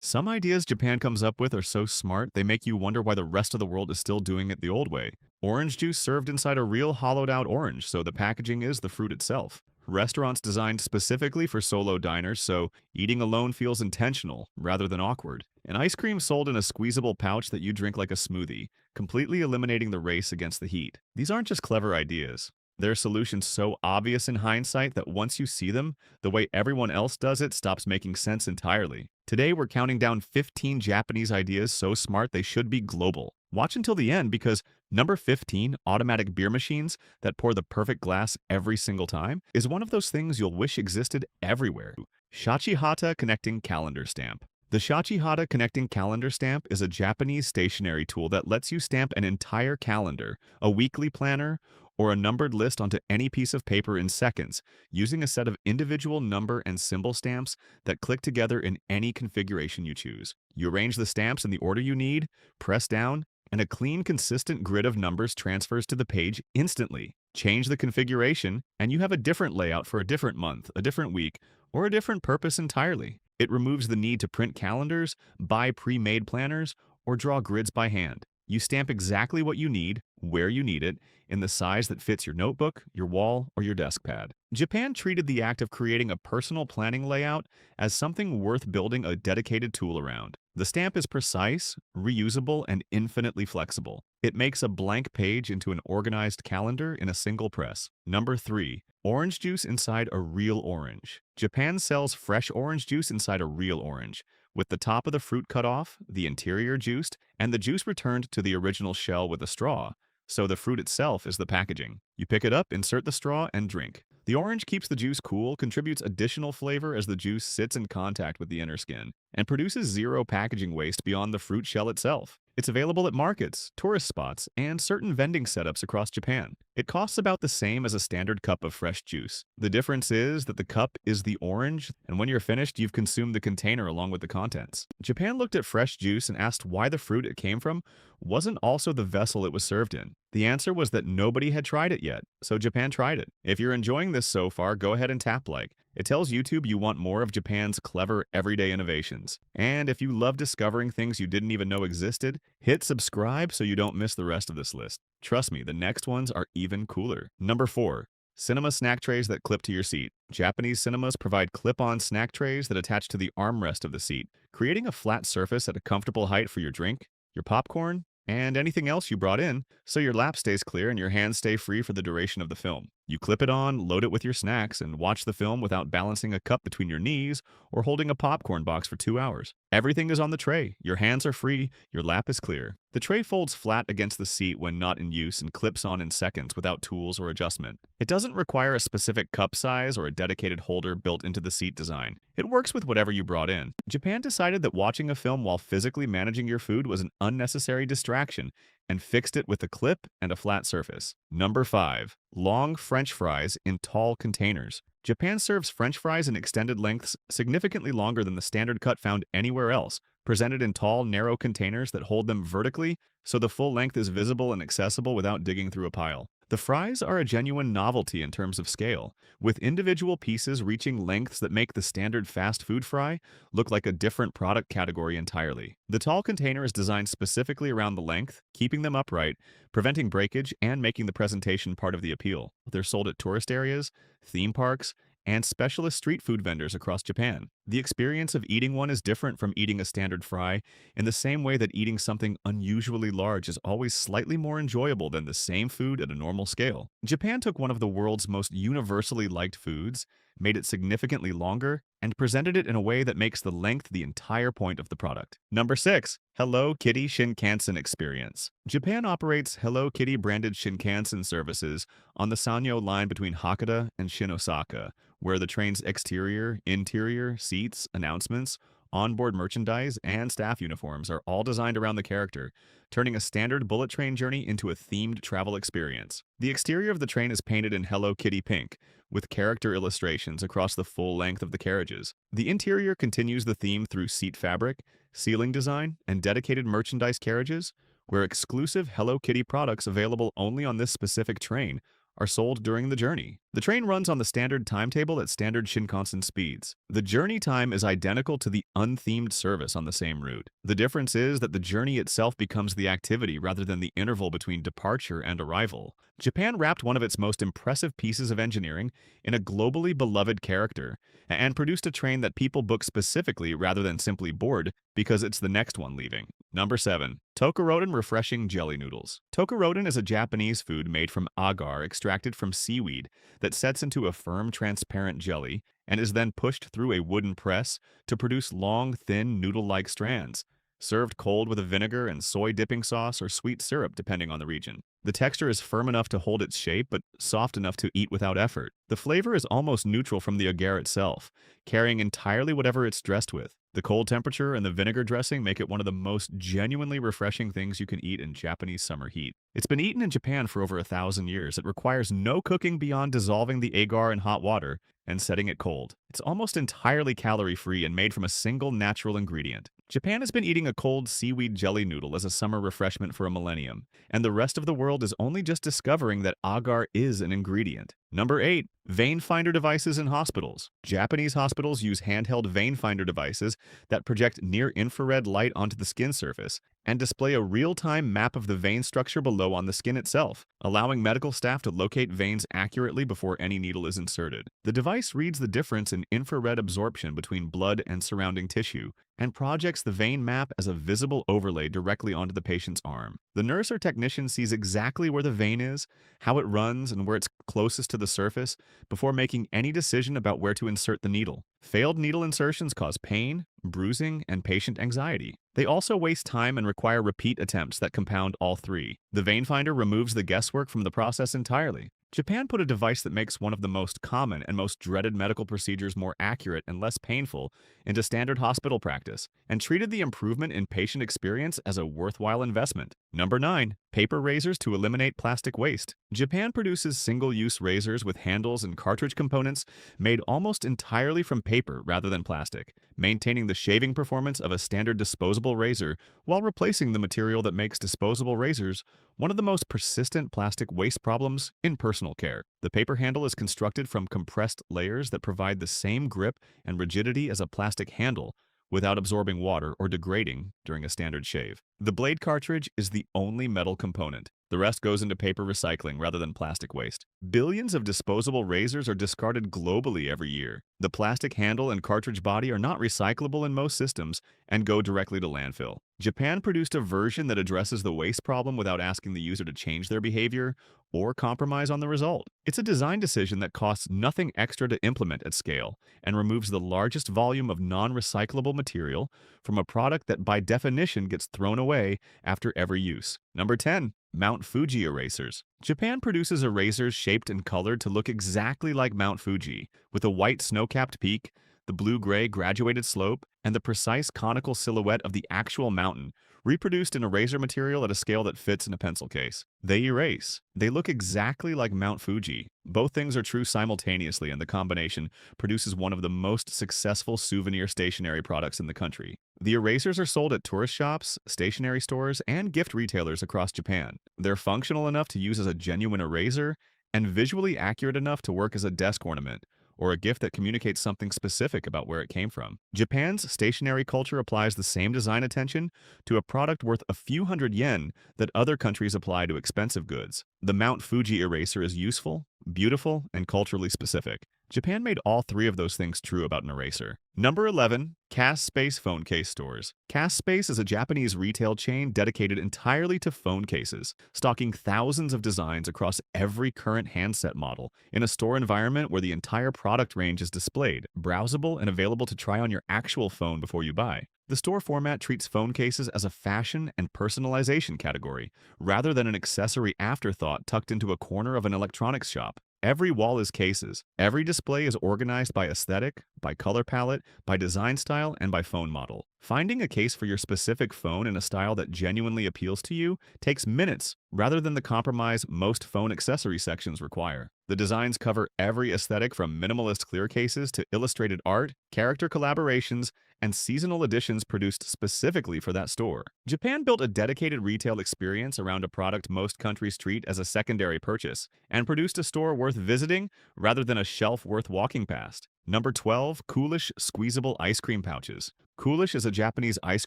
Some ideas Japan comes up with are so smart they make you wonder why the rest of the world is still doing it the old way. Orange juice served inside a real hollowed out orange, so the packaging is the fruit itself. Restaurants designed specifically for solo diners, so eating alone feels intentional rather than awkward. And ice cream sold in a squeezable pouch that you drink like a smoothie, completely eliminating the race against the heat. These aren't just clever ideas. They're solutions so obvious in hindsight that once you see them, the way everyone else does it stops making sense entirely. Today, we're counting down 15 Japanese ideas so smart they should be global. Watch until the end because number 15, automatic beer machines that pour the perfect glass every single time, is one of those things you'll wish existed everywhere. Shachihata Connecting Calendar Stamp. The Shachihata Connecting Calendar Stamp is a Japanese stationery tool that lets you stamp an entire calendar, a weekly planner, or a numbered list onto any piece of paper in seconds, using a set of individual number and symbol stamps that click together in any configuration you choose. You arrange the stamps in the order you need, press down, and a clean, consistent grid of numbers transfers to the page instantly. Change the configuration, and you have a different layout for a different month, a different week, or a different purpose entirely. It removes the need to print calendars, buy pre-made planners, or draw grids by hand. You stamp exactly what you need, where you need it, in the size that fits your notebook, your wall, or your desk pad. Japan treated the act of creating a personal planning layout as something worth building a dedicated tool around. The stamp is precise, reusable, and infinitely flexible. It makes a blank page into an organized calendar in a single press. Number 3. Orange juice inside a real orange. Japan sells fresh orange juice inside a real orange, with the top of the fruit cut off, the interior juiced, and the juice returned to the original shell with a straw, so the fruit itself is the packaging. You pick it up, insert the straw, and drink. The orange keeps the juice cool, contributes additional flavor as the juice sits in contact with the inner skin, and produces zero packaging waste beyond the fruit shell itself. It's available at markets, tourist spots, and certain vending setups across Japan. It costs about the same as a standard cup of fresh juice. The difference is that the cup is the orange, and when you're finished, you've consumed the container along with the contents. Japan looked at fresh juice and asked why the fruit it came from wasn't also the vessel it was served in. The answer was that nobody had tried it yet, so Japan tried it. If you're enjoying this so far, go ahead and tap like. It tells YouTube you want more of Japan's clever, everyday innovations. And if you love discovering things you didn't even know existed, hit subscribe so you don't miss the rest of this list. Trust me, the next ones are even cooler. Number 4. Cinema snack trays that clip to your seat. Japanese cinemas provide clip-on snack trays that attach to the armrest of the seat, creating a flat surface at a comfortable height for your drink, your popcorn, and anything else you brought in, so your lap stays clear and your hands stay free for the duration of the film. You clip it on, load it with your snacks, and watch the film without balancing a cup between your knees or holding a popcorn box for 2 hours. Everything is on the tray, your hands are free, your lap is clear. The tray folds flat against the seat when not in use and clips on in seconds without tools or adjustment. It doesn't require a specific cup size or a dedicated holder built into the seat design. It works with whatever you brought in. Japan decided that watching a film while physically managing your food was an unnecessary distraction and fixed it with a clip and a flat surface. Number 5. Long French fries in tall containers. Japan serves French fries in extended lengths significantly longer than the standard cut found anywhere else, presented in tall, narrow containers that hold them vertically so the full length is visible and accessible without digging through a pile. The fries are a genuine novelty in terms of scale, with individual pieces reaching lengths that make the standard fast food fry look like a different product category entirely. The tall container is designed specifically around the length, keeping them upright, preventing breakage, and making the presentation part of the appeal. They're sold at tourist areas, theme parks, and specialist street food vendors across Japan. The experience of eating one is different from eating a standard fry, in the same way that eating something unusually large is always slightly more enjoyable than the same food at a normal scale. Japan took one of the world's most universally liked foods, made it significantly longer, and presented it in a way that makes the length the entire point of the product. Number 6. Hello Kitty Shinkansen Experience. Japan operates Hello Kitty branded Shinkansen services on the Sanyo line between Hakata and Shinosaka, where the train's exterior, interior, seats, announcements, onboard merchandise, and staff uniforms are all designed around the character, turning a standard bullet train journey into a themed travel experience. The exterior of the train is painted in Hello Kitty pink, with character illustrations across the full length of the carriages. The interior continues the theme through seat fabric, ceiling design, and dedicated merchandise carriages, where exclusive Hello Kitty products available only on this specific train are sold during the journey. The train runs on the standard timetable at standard Shinkansen speeds. The journey time is identical to the unthemed service on the same route. The difference is that the journey itself becomes the activity rather than the interval between departure and arrival. Japan wrapped one of its most impressive pieces of engineering in a globally beloved character and produced a train that people book specifically rather than simply board because it's the next one leaving. Number 7. Tokaroden Refreshing Jelly Noodles. Tokaroden is a Japanese food made from agar extracted from seaweed that sets into a firm, transparent jelly and is then pushed through a wooden press to produce long, thin, noodle-like strands, served cold with a vinegar and soy dipping sauce or sweet syrup depending on the region. The texture is firm enough to hold its shape, but soft enough to eat without effort. The flavor is almost neutral from the agar itself, carrying entirely whatever it's dressed with. The cold temperature and the vinegar dressing make it one of the most genuinely refreshing things you can eat in Japanese summer heat. It's been eaten in Japan for over 1,000 years. It requires no cooking beyond dissolving the agar in hot water and setting it cold. It's almost entirely calorie-free and made from a single natural ingredient. Japan has been eating a cold seaweed jelly noodle as a summer refreshment for a millennium, and the rest of the world is only just discovering that agar is an ingredient. Number 8. Vein finder devices in hospitals. Japanese hospitals use handheld vein finder devices that project near-infrared light onto the skin surface and display a real-time map of the vein structure below on the skin itself, allowing medical staff to locate veins accurately before any needle is inserted. The device reads the difference in infrared absorption between blood and surrounding tissue and projects the vein map as a visible overlay directly onto the patient's arm. The nurse or technician sees exactly where the vein is, how it runs, and where it's closest to the surface before making any decision about where to insert the needle. Failed needle insertions cause pain, bruising, and patient anxiety. They also waste time and require repeat attempts that compound all three. The vein finder removes the guesswork from the process entirely. Japan put a device that makes one of the most common and most dreaded medical procedures more accurate and less painful into standard hospital practice, and treated the improvement in patient experience as a worthwhile investment. Number 9. Paper razors to eliminate plastic waste. Japan produces single-use razors with handles and cartridge components made almost entirely from paper rather than plastic, maintaining the shaving performance of a standard disposable razor while replacing the material that makes disposable razors one of the most persistent plastic waste problems in personal care. The paper handle is constructed from compressed layers that provide the same grip and rigidity as a plastic handle without absorbing water or degrading during a standard shave. The blade cartridge is the only metal component. The rest goes into paper recycling rather than plastic waste. Billions of disposable razors are discarded globally every year. The plastic handle and cartridge body are not recyclable in most systems and go directly to landfill. Japan produced a version that addresses the waste problem without asking the user to change their behavior or compromise on the result. It's a design decision that costs nothing extra to implement at scale and removes the largest volume of non-recyclable material from a product that by definition gets thrown away after every use. Number 10. Mount Fuji erasers. Japan produces erasers shaped and colored to look exactly like Mount Fuji, with a white snow-capped peak, the blue-gray graduated slope, and the precise conical silhouette of the actual mountain, reproduced in eraser material at a scale that fits in a pencil case. They erase. They look exactly like Mount Fuji. Both things are true simultaneously, and the combination produces one of the most successful souvenir stationery products in the country. The erasers are sold at tourist shops, stationery stores, and gift retailers across Japan. They're functional enough to use as a genuine eraser and visually accurate enough to work as a desk ornament, or a gift that communicates something specific about where it came from. Japan's stationery culture applies the same design attention to a product worth a few hundred yen that other countries apply to expensive goods. The Mount Fuji eraser is useful, beautiful, and culturally specific. Japan made all three of those things true about an eraser. Number 11. Cast Space Phone Case Stores. Cast Space is a Japanese retail chain dedicated entirely to phone cases, stocking thousands of designs across every current handset model in a store environment where the entire product range is displayed, browsable, and available to try on your actual phone before you buy. The store format treats phone cases as a fashion and personalization category, rather than an accessory afterthought tucked into a corner of an electronics shop. Every wall is cases. Every display is organized by aesthetic, by color palette, by design style, and by phone model. Finding a case for your specific phone in a style that genuinely appeals to you takes minutes rather than the compromise most phone accessory sections require. The designs cover every aesthetic from minimalist clear cases to illustrated art, character collaborations, and seasonal editions produced specifically for that store. Japan built a dedicated retail experience around a product most countries treat as a secondary purchase, and produced a store worth visiting rather than a shelf worth walking past. Number 12. Coolish Squeezable Ice Cream Pouches. Coolish is a Japanese ice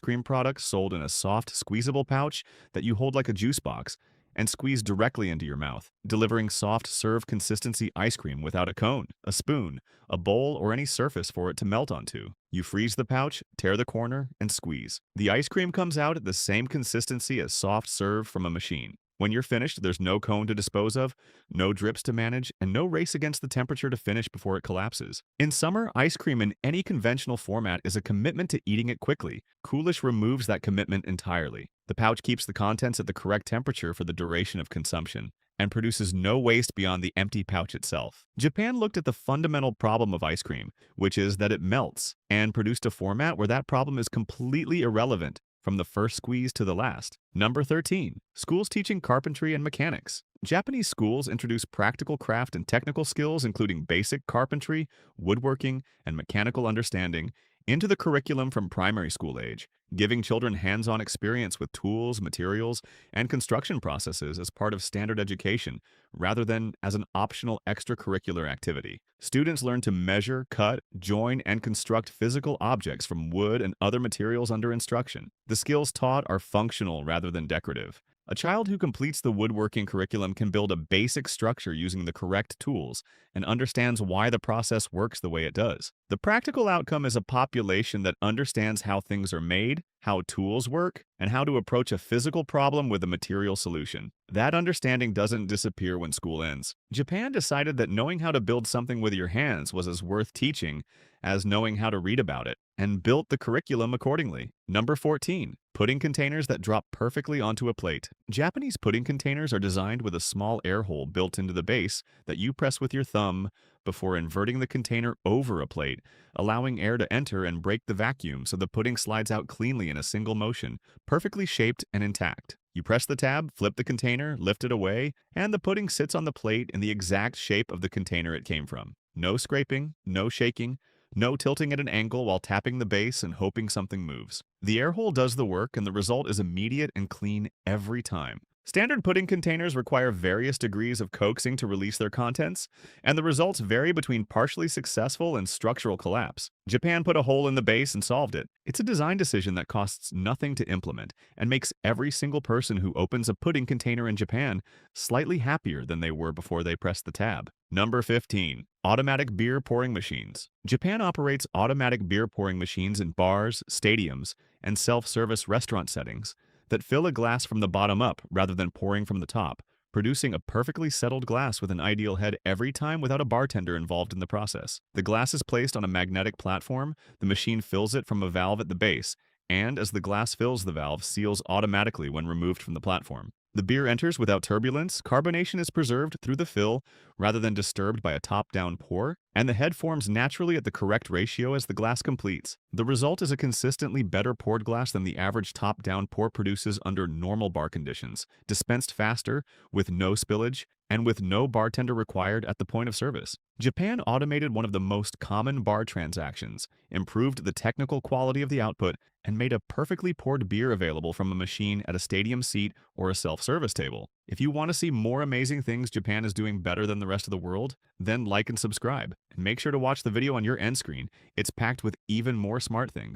cream product sold in a soft, squeezable pouch that you hold like a juice box and squeeze directly into your mouth, delivering soft serve consistency ice cream without a cone, a spoon, a bowl, or any surface for it to melt onto. You freeze the pouch, tear the corner, and squeeze. The ice cream comes out at the same consistency as soft serve from a machine. When you're finished, there's no cone to dispose of, no drips to manage, and no race against the temperature to finish before it collapses. In summer, ice cream in any conventional format is a commitment to eating it quickly. Coolish removes that commitment entirely. The pouch keeps the contents at the correct temperature for the duration of consumption and produces no waste beyond the empty pouch itself. Japan looked at the fundamental problem of ice cream, which is that it melts, and produced a format where that problem is completely irrelevant from the first squeeze to the last. Number 13. Schools teaching carpentry and mechanics. Japanese schools introduce practical craft and technical skills, including basic carpentry, woodworking, and mechanical understanding, into the curriculum from primary school age, giving children hands-on experience with tools, materials, and construction processes as part of standard education, rather than as an optional extracurricular activity. Students learn to measure, cut, join, and construct physical objects from wood and other materials under instruction. The skills taught are functional rather than decorative. A child who completes the woodworking curriculum can build a basic structure using the correct tools and understands why the process works the way it does. The practical outcome is a population that understands how things are made, how tools work, and how to approach a physical problem with a material solution. That understanding doesn't disappear when school ends. Japan decided that knowing how to build something with your hands was as worth teaching as knowing how to read about it, and built the curriculum accordingly. Number 14. Pudding containers that drop perfectly onto a plate. Japanese pudding containers are designed with a small air hole built into the base that you press with your thumb before inverting the container over a plate, allowing air to enter and break the vacuum so the pudding slides out cleanly in a single motion, perfectly shaped and intact. You press the tab, flip the container, lift it away, and the pudding sits on the plate in the exact shape of the container it came from. No scraping, no shaking, no tilting at an angle while tapping the base and hoping something moves. The air hole does the work, and the result is immediate and clean every time. Standard pudding containers require various degrees of coaxing to release their contents, and the results vary between partially successful and structural collapse. Japan put a hole in the base and solved it. It's a design decision that costs nothing to implement and makes every single person who opens a pudding container in Japan slightly happier than they were before they pressed the tab. Number 15. Automatic beer pouring machines. Japan operates automatic beer pouring machines in bars, stadiums, and self-service restaurant settings that fill a glass from the bottom up rather than pouring from the top, producing a perfectly settled glass with an ideal head every time without a bartender involved in the process. The glass is placed on a magnetic platform, the machine fills it from a valve at the base, and as the glass fills, the valve seals automatically when removed from the platform. The beer enters without turbulence, carbonation is preserved through the fill rather than disturbed by a top-down pour, and the head forms naturally at the correct ratio as the glass completes. The result is a consistently better poured glass than the average top-down pour produces under normal bar conditions, dispensed faster, with no spillage, and with no bartender required at the point of service. Japan automated one of the most common bar transactions, improved the technical quality of the output, and made a perfectly poured beer available from a machine at a stadium seat or a self-service table. If you want to see more amazing things Japan is doing better than the rest of the world, then like and subscribe. And make sure to watch the video on your end screen. It's packed with even more smart things.